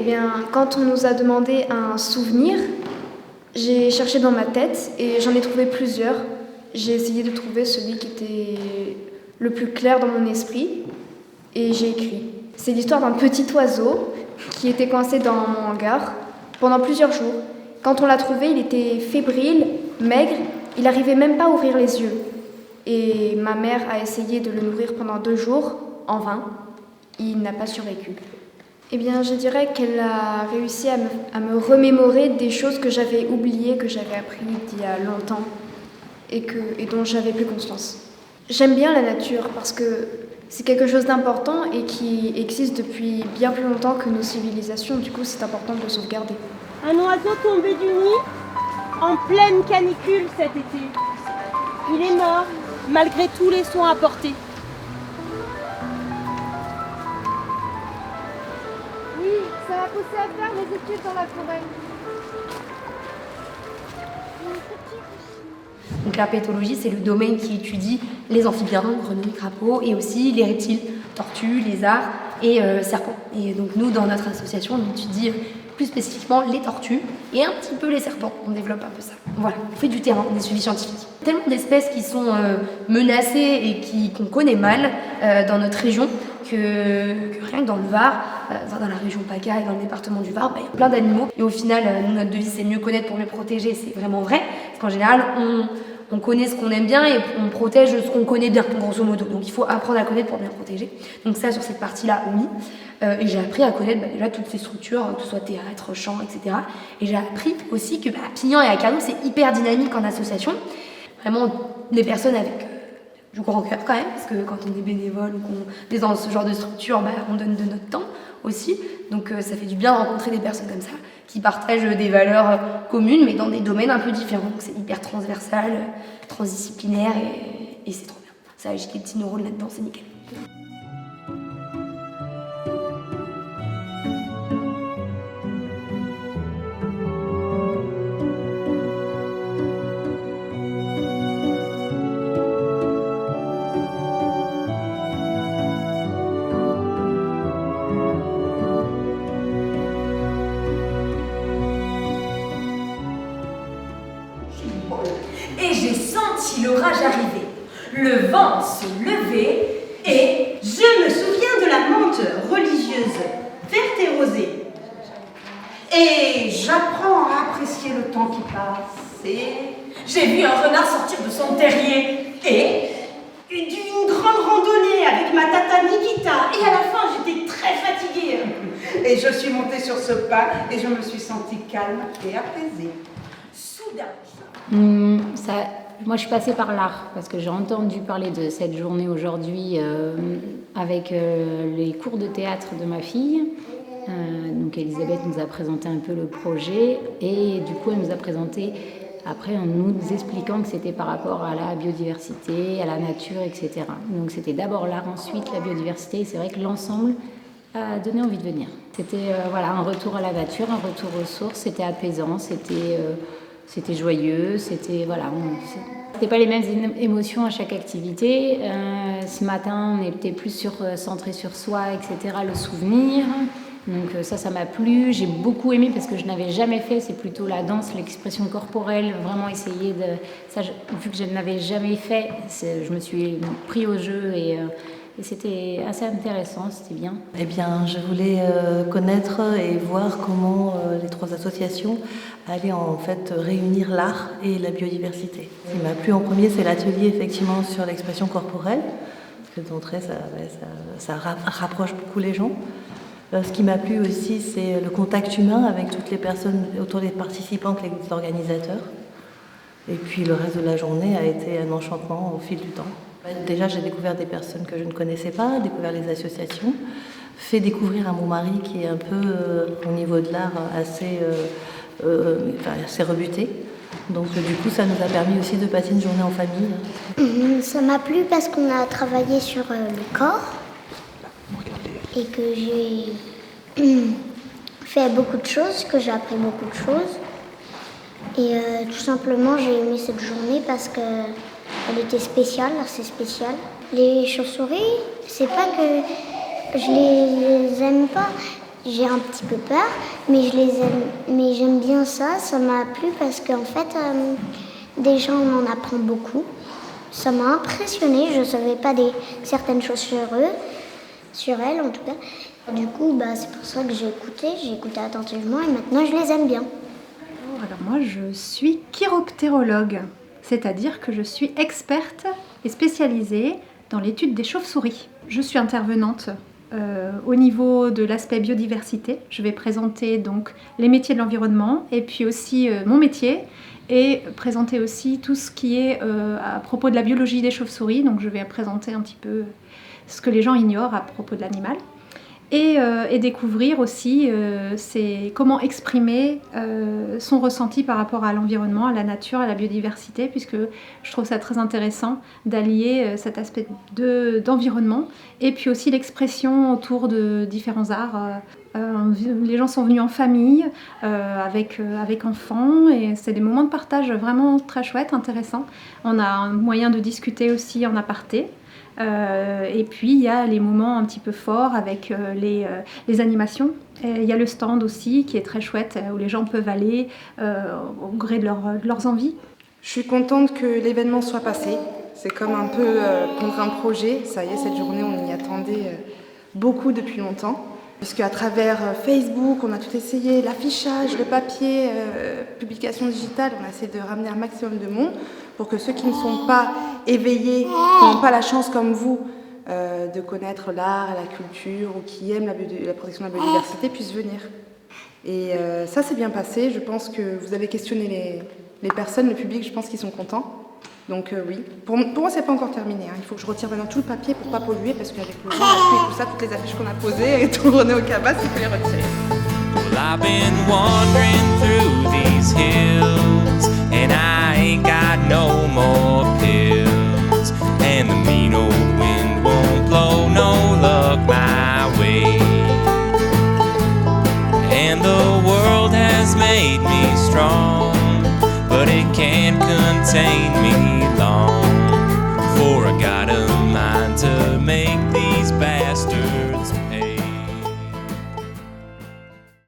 bien, quand on nous a demandé un souvenir, j'ai cherché dans ma tête et j'en ai trouvé plusieurs. J'ai essayé de trouver celui qui était le plus clair dans mon esprit et j'ai écrit. C'est l'histoire d'un petit oiseau qui était coincé dans mon hangar pendant plusieurs jours. Quand on l'a trouvé, il était fébrile, maigre, il n'arrivait même pas à ouvrir les yeux. Et ma mère a essayé de le nourrir pendant 2 jours, en vain. Il n'a pas survécu. Eh bien, je dirais qu'elle a réussi à me remémorer des choses que j'avais oubliées, que j'avais apprises il y a longtemps et dont j'avais plus conscience. J'aime bien la nature parce que c'est quelque chose d'important et qui existe depuis bien plus longtemps que nos civilisations. Du coup, c'est important de le sauvegarder. Un oiseau tombé du nid en pleine canicule cet été. Il est mort malgré tous les soins apportés. Oui, ça m'a poussé à faire mes études dans la forêt. Donc l'herpétologie, c'est le domaine qui étudie les amphibiens, grenouilles, crapauds, et aussi les reptiles, tortues, lézards et serpents. Et donc nous, dans notre association, on étudie plus spécifiquement les tortues et un petit peu les serpents. On développe un peu ça. Voilà, on fait du terrain, des suivis scientifiques. Tellement d'espèces qui sont menacées et qu'on connaît mal dans notre région que rien que dans le Var, dans la région PACA et dans le département du Var, il y a plein d'animaux. Et au final, notre devise, c'est mieux connaître pour mieux protéger. C'est vraiment vrai. Parce qu'en général, on connaît ce qu'on aime bien et on protège ce qu'on connaît bien, grosso modo. Donc il faut apprendre à connaître pour bien protéger. Donc ça, sur cette partie-là, oui. Et j'ai appris à connaître déjà toutes ces structures, que ce soit théâtre, chant, etc. Et j'ai appris aussi que Pignan et Acarnot, c'est hyper dynamique en association. Vraiment des personnes avec du grand cœur quand même, parce que quand on est bénévole ou qu'on est dans ce genre de structure, on donne de notre temps aussi. Donc ça fait du bien de rencontrer des personnes comme ça, qui partagent des valeurs communes, mais dans des domaines un peu différents. Donc c'est hyper transversal, transdisciplinaire, et c'est trop bien. Ça agite les petits neurones là-dedans, c'est nickel. Et j'ai senti l'orage arriver. Le vent se levait et je me souviens de la menthe religieuse verte et rosée. Et j'apprends à apprécier le temps qui passe et... J'ai vu un renard sortir de son terrier et d'une grande randonnée avec ma tata Nikita. Et à la fin, j'étais très fatiguée. Et je suis montée sur ce pas et je me suis sentie calme et apaisée. soudain... Moi, je suis passée par l'art parce que j'ai entendu parler de cette journée aujourd'hui avec les cours de théâtre de ma fille. Donc, Elisabeth nous a présenté un peu le projet et du coup, elle nous a présenté après en nous expliquant que c'était par rapport à la biodiversité, à la nature, etc. Donc, c'était d'abord l'art, ensuite la biodiversité. Et c'est vrai que l'ensemble a donné envie de venir. C'était voilà, un retour à la nature, un retour aux sources. C'était apaisant, c'était joyeux, c'était pas les mêmes émotions à chaque activité. Ce matin, on était plus centré sur soi, etc., le souvenir. Donc ça m'a plu. J'ai beaucoup aimé parce que je n'avais jamais fait. C'est plutôt la danse, l'expression corporelle, vraiment essayer de... Ça, vu que je n'avais jamais fait, je me suis pris au jeu et c'était assez intéressant, c'était bien. Eh bien, je voulais connaître et voir comment les 3 associations allaient en fait réunir l'art et la biodiversité. Ce qui m'a plu en premier, c'est l'atelier effectivement sur l'expression corporelle, parce que d'entrée, ça rapproche beaucoup les gens. Ce qui m'a plu aussi, c'est le contact humain avec toutes les personnes autour des participants, que les organisateurs. Et puis le reste de la journée a été un enchantement au fil du temps. Déjà, j'ai découvert des personnes que je ne connaissais pas, découvert les associations, fait découvrir à mon mari qui est un peu, au niveau de l'art, assez rebuté. Donc du coup, ça nous a permis aussi de passer une journée en famille. Ça m'a plu parce qu'on a travaillé sur le corps et que j'ai fait beaucoup de choses, que j'ai appris beaucoup de choses. Et tout simplement, j'ai aimé cette journée parce qu'elle était spéciale, assez spéciale. Les chauves-souris, c'est pas que je les aime pas, j'ai un petit peu peur, mais je les aime, mais j'aime bien ça. Ça m'a plu parce qu'en fait, déjà on en apprend beaucoup. Ça m'a impressionnée. Je ne savais pas certaines choses sur eux, sur elles en tout cas. Du coup, c'est pour ça que j'ai écouté attentivement et maintenant je les aime bien. Alors moi, je suis chiroptérologue, c'est-à-dire que je suis experte et spécialisée dans l'étude des chauves-souris. Je suis intervenante au niveau de l'aspect biodiversité. Je vais présenter donc les métiers de l'environnement et puis aussi mon métier et présenter aussi tout ce qui est à propos de la biologie des chauves-souris. Donc je vais présenter un petit peu ce que les gens ignorent à propos de l'animal. Et découvrir aussi c'est comment exprimer son ressenti par rapport à l'environnement, à la nature, à la biodiversité, puisque je trouve ça très intéressant d'allier cet aspect d'environnement et puis aussi l'expression autour de différents arts. Les gens sont venus en famille, avec enfants, et c'est des moments de partage vraiment très chouettes, intéressants. On a un moyen de discuter aussi en aparté. Et puis il y a les moments un petit peu forts avec les animations. Et il y a le stand aussi qui est très chouette où les gens peuvent aller au gré de leurs envies. Je suis contente que l'événement soit passé. C'est comme un peu prendre un projet. Ça y est, cette journée, on y attendait beaucoup depuis longtemps. Puisque à travers Facebook, on a tout essayé, l'affichage, le papier, publication digitale, on a essayé de ramener un maximum de monde pour que ceux qui ne sont pas éveillés, qui n'ont pas la chance comme vous de connaître l'art, la culture ou qui aiment la protection de la biodiversité puissent venir. Et ça s'est bien passé. Je pense que vous avez questionné les personnes, le public, je pense qu'ils sont contents. Donc oui, pour moi c'est pas encore terminé, hein. Il faut que je retire maintenant tout le papier pour pas polluer parce qu'avec le vent, la pluie et tout ça, toutes les affiches qu'on a posées et tout René au cabas, il faut les retirer. Well, I've been wandering through these hills and I ain't got no more pills and the mean old wind won't blow no